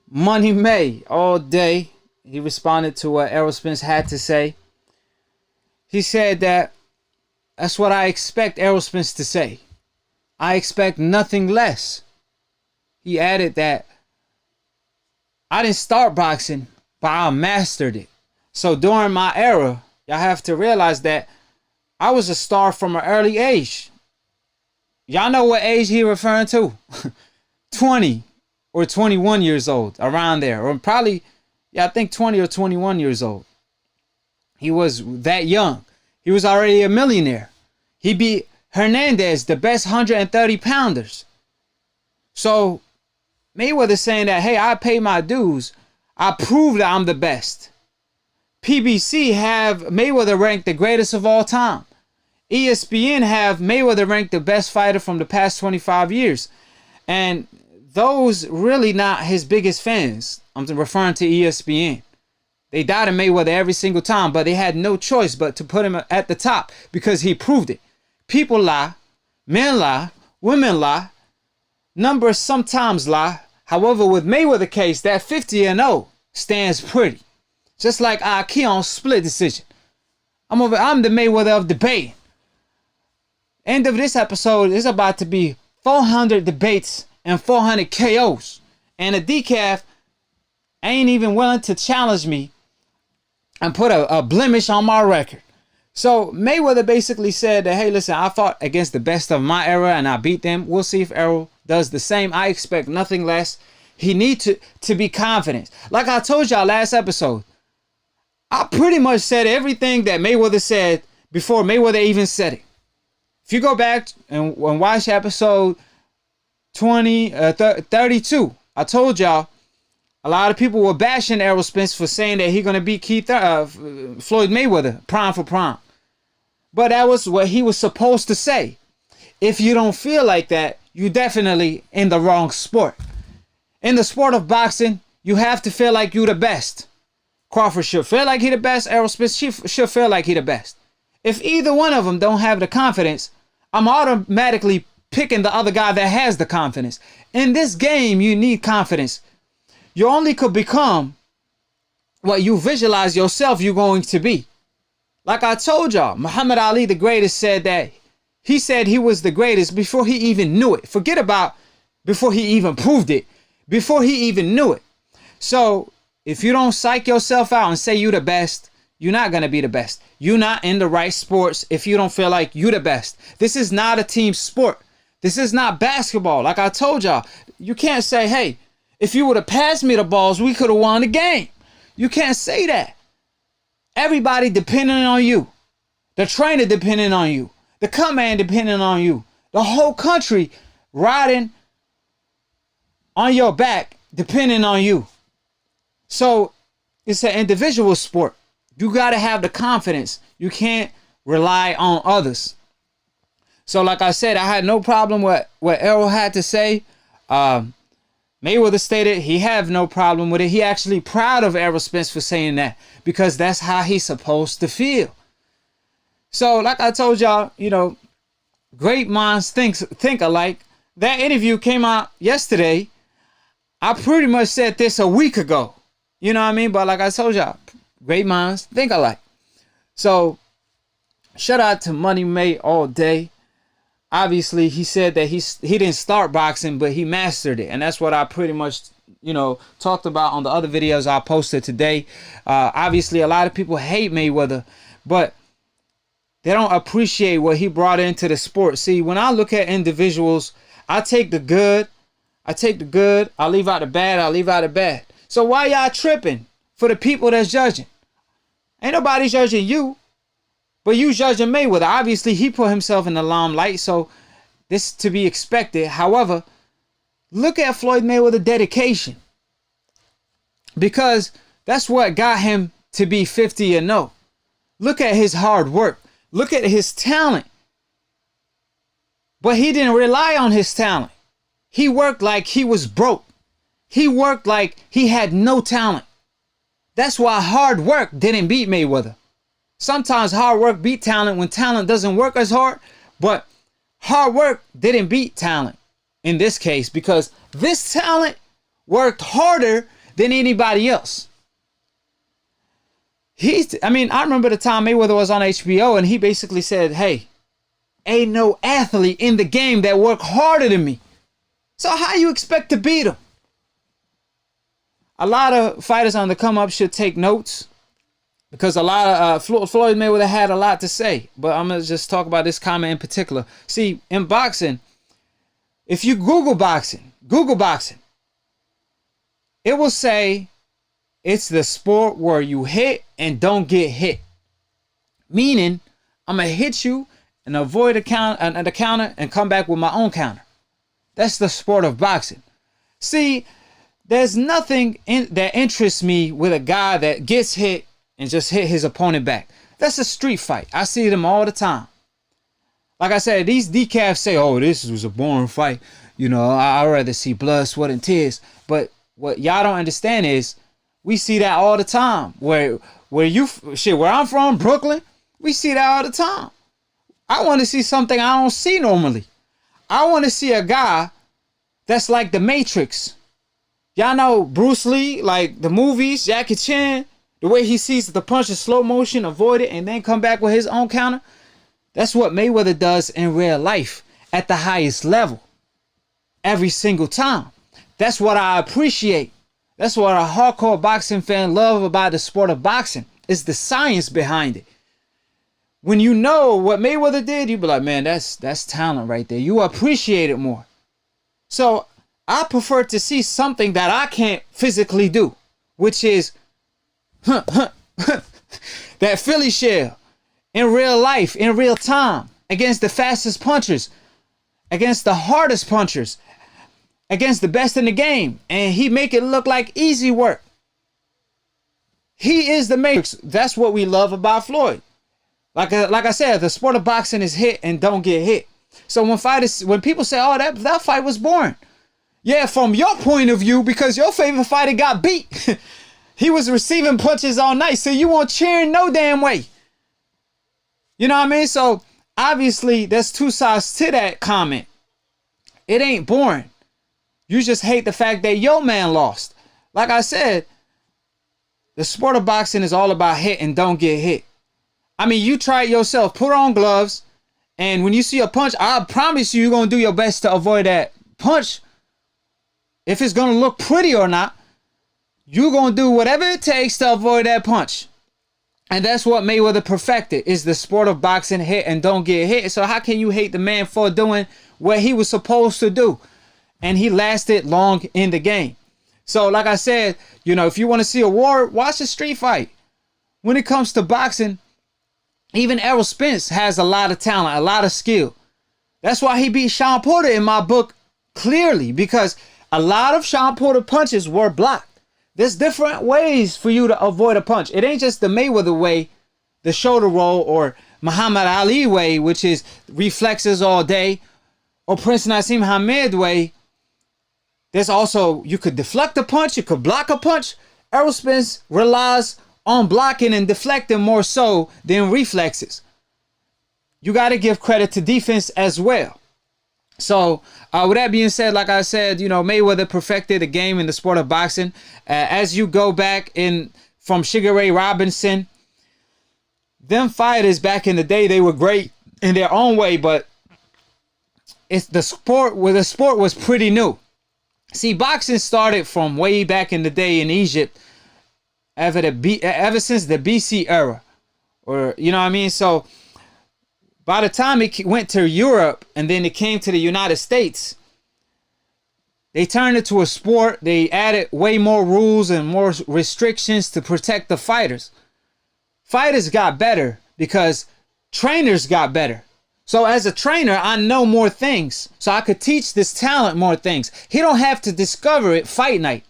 Money May all day. He responded to what Errol Spence had to say. He said that that's what I expect Errol Spence to say. I expect nothing less. He added that I didn't start boxing, but I mastered it. So during my era, y'all have to realize that I was a star from an early age. Y'all know what age he referring to? 20 or 21 years old, around there. Or probably, yeah, I think 20 or 21 years old. He was that young. He was already a millionaire. He beat Hernandez, the best 130 pounders. So Mayweather saying that, hey, I paid my dues. I proved that I'm the best. PBC have Mayweather ranked the greatest of all time. ESPN have Mayweather ranked the best fighter from the past 25 years. And those really not his biggest fans. I'm referring to ESPN. They doubted Mayweather every single time, but they had no choice but to put him at the top because he proved it. People lie, men lie, women lie, numbers sometimes lie. However, with Mayweather case, that 50-0 stands pretty. Just like Akhi on split decision. I'm the Mayweather of debate. End of this episode is about to be 400 debates and 400 KOs. And a decaf ain't even willing to challenge me and put a blemish on my record. So Mayweather basically said that, hey, listen, I fought against the best of my era and I beat them. We'll see if Errol does the same. I expect nothing less. He needs to be confident. Like I told y'all last episode, I pretty much said everything that Mayweather said before Mayweather even said it. If you go back and watch episode 32, I told y'all a lot of people were bashing Errol Spence for saying that he's going to beat Floyd Mayweather, prime for prime. But that was what he was supposed to say. If you don't feel like that, you're definitely in the wrong sport. In the sport of boxing, you have to feel like you're the best. Crawford should feel like he the best. Errol Spence should feel like he the best. If either one of them don't have the confidence, I'm automatically picking the other guy that has the confidence. In this game, you need confidence. You only could become what you visualize yourself you're going to be. Like I told y'all, Muhammad Ali, the greatest, said that he said he was the greatest before he even knew it. Forget about before he even proved it. Before he even knew it. So if you don't psych yourself out and say you the best, you're not going to be the best. You're not in the right sports if you don't feel like you the best. This is not a team sport. This is not basketball. Like I told y'all, you can't say, hey, if you would have passed me the balls, we could have won the game. You can't say that. Everybody depending on you. The trainer depending on you. The command depending on you. The whole country riding on your back depending on you. So it's an individual sport. You got to have the confidence. You can't rely on others. So like I said, I had no problem with what Errol had to say. Mayweather stated he have no problem with it. He actually proud of Errol Spence for saying that because that's how he's supposed to feel. So like I told y'all, you know, great minds think alike. That interview came out yesterday. I pretty much said this a week ago. You know what I mean? But like I told y'all, great minds think alike. So shout out to Money May all day. Obviously, he said that he didn't start boxing, but he mastered it. And that's what I pretty much, you know, talked about on the other videos I posted today. Obviously, a lot of people hate Mayweather, but they don't appreciate what he brought into the sport. See, when I look at individuals, I take the good. I leave out the bad. So why y'all tripping for the people that's judging? Ain't nobody judging you. But you judging Mayweather. Obviously, he put himself in the limelight, so this is to be expected. However, look at Floyd Mayweather's dedication. Because that's what got him to be 50-0. Look at his hard work. Look at his talent. But he didn't rely on his talent. He worked like he was broke. He worked like he had no talent. That's why hard work didn't beat Mayweather. Sometimes hard work beat talent when talent doesn't work as hard, but hard work didn't beat talent in this case because this talent worked harder than anybody else. I remember the time Mayweather was on HBO and he basically said, hey, ain't no athlete in the game that work harder than me. So how you expect to beat him? A lot of fighters on the come up should take notes, because a lot of Floyd Mayweather had a lot to say. But I'm going to just talk about this comment in particular. See, in boxing, if you Google boxing, it will say it's the sport where you hit and don't get hit. Meaning, I'm going to hit you and avoid the counter and come back with my own counter. That's the sport of boxing. See, there's nothing that interests me with a guy that gets hit and just hit his opponent back. That's a street fight. I see them all the time. Like I said, these decafs say, oh, this was a boring fight. You know, I'd rather see blood, sweat, and tears. But what y'all don't understand is we see that all the time. Where I'm from, Brooklyn, we see that all the time. I want to see something I don't see normally. I want to see a guy that's like the Matrix. Y'all know Bruce Lee, like the movies, Jackie Chan, the way he sees the punch in slow motion, avoid it, and then come back with his own counter. That's what Mayweather does in real life at the highest level. Every single time. That's what I appreciate. That's what a hardcore boxing fan love about the sport of boxing. Is the science behind it. When you know what Mayweather did, you be like, man, that's talent right there. You appreciate it more. So I prefer to see something that I can't physically do, which is that Philly shell in real life, in real time, against the fastest punchers, against the hardest punchers, against the best in the game. And he make it look like easy work. He is the Matrix. That's what we love about Floyd. Like I said, the sport of boxing is hit and don't get hit. So when people say, oh, that fight was boring. Yeah, from your point of view, because your favorite fighter got beat. He was receiving punches all night, so you won't cheer no damn way. You know what I mean? So obviously, there's two sides to that comment. It ain't boring. You just hate the fact that your man lost. Like I said, the sport of boxing is all about hit and don't get hit. I mean, you try it yourself. Put on gloves, and when you see a punch, I promise you're going to do your best to avoid that punch. If it's going to look pretty or not, you're going to do whatever it takes to avoid that punch. And that's what Mayweather perfected, is the sport of boxing, hit and don't get hit. So how can you hate the man for doing what he was supposed to do? And he lasted long in the game. So like I said, you know, if you want to see a war, watch a street fight. When it comes to boxing, even Errol Spence has a lot of talent, a lot of skill. That's why he beat Sean Porter in my book clearly, because a lot of Sean Porter punches were blocked. There's different ways for you to avoid a punch. It ain't just the Mayweather way, the shoulder roll, or Muhammad Ali way, which is reflexes all day, or Prince Nassim Hamed way. There's also, you could deflect a punch, you could block a punch. Errol Spence relies on blocking and deflecting more so than reflexes. You got to give credit to defense as well. So with that being said, like I said, you know, Mayweather perfected the game in the sport of boxing. As you go back from Sugar Ray Robinson, them fighters back in the day, they were great in their own way, but it's the sport was pretty new. See, boxing started from way back in the day in Egypt, ever since the BC era, or you know what I mean. So by the time it went to Europe and then it came to the United States, they turned it to a sport. They added way more rules and more restrictions to protect the fighters. Fighters got better because trainers got better. So as a trainer, I know more things. So I could teach this talent more things. He don't have to discover it fight night.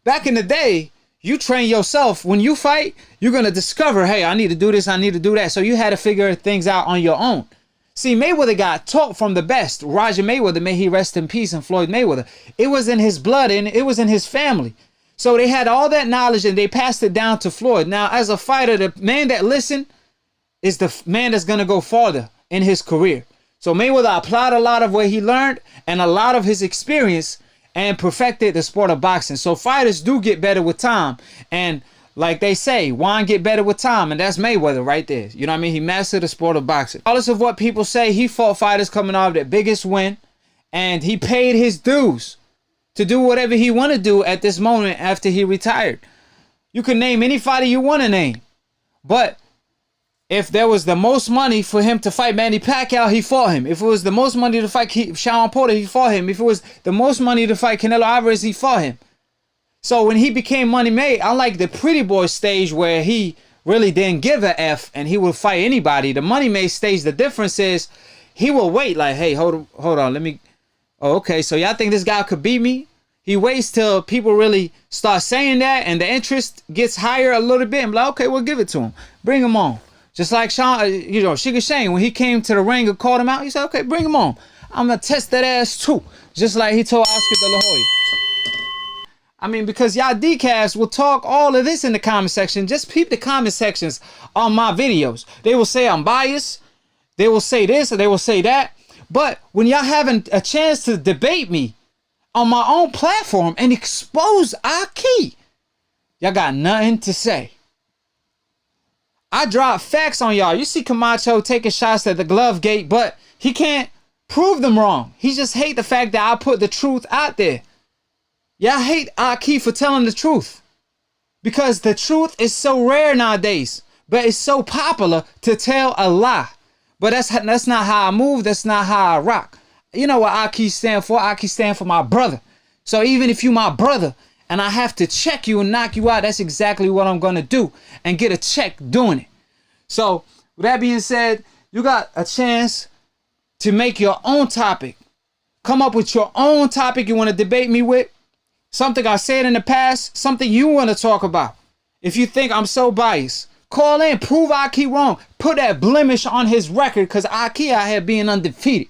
Back in the day, you train yourself. When you fight, you're going to discover, hey, I need to do this, I need to do that. So you had to figure things out on your own. See, Mayweather got taught from the best. Roger Mayweather, may he rest in peace, and Floyd Mayweather. It was in his blood and it was in his family. So they had all that knowledge and they passed it down to Floyd. Now, as a fighter, the man that listened is the man that's going to go farther in his career. So Mayweather applied a lot of what he learned and a lot of his experience, and perfected the sport of boxing. So fighters do get better with time. And like they say, wine get better with time. And that's Mayweather right there. You know what I mean? He mastered the sport of boxing. Regardless of what people say, he fought fighters coming off their biggest win. And he paid his dues to do whatever he want to do at this moment after he retired. You can name any fighter you want to name. But if there was the most money for him to fight Manny Pacquiao, he fought him. If it was the most money to fight Shawn Porter, he fought him. If it was the most money to fight Canelo Alvarez, he fought him. So when he became money made, unlike the pretty boy stage where he really didn't give a F and he would fight anybody, the money made stage, the difference is he will wait like, hey, hold on, let me, oh, okay, so y'all think this guy could beat me? He waits till people really start saying that and the interest gets higher a little bit. I'm like, okay, we'll give it to him. Bring him on. Just like Sugar Shane, when he came to the ring and called him out, he said, okay, bring him on. I'm going to test that ass too. Just like he told Oscar De La Hoya. I mean, because y'all decast will talk all of this in the comment section. Just peep the comment sections on my videos. They will say I'm biased. They will say this or they will say that. But when y'all having a chance to debate me on my own platform and expose Akhi, y'all got nothing to say. I drop facts on y'all. You see Camacho taking shots at the glove gate, but he can't prove them wrong. He just hate the fact that I put the truth out there. Y'all hate Akhi for telling the truth because the truth is so rare nowadays, but it's so popular to tell a lie. But that's not how I move. That's not how I rock. You know what Akhi stand for? Akhi stand for my brother. So even if you my brother and I have to check you and knock you out, that's exactly what I'm going to do and get a check doing it. So with that being said, you got a chance to make your own topic. Come up with your own topic you want to debate me with. Something I said in the past, something you want to talk about. If you think I'm so biased, call in, prove Akhi wrong. Put that blemish on his record because Akhi out here being undefeated.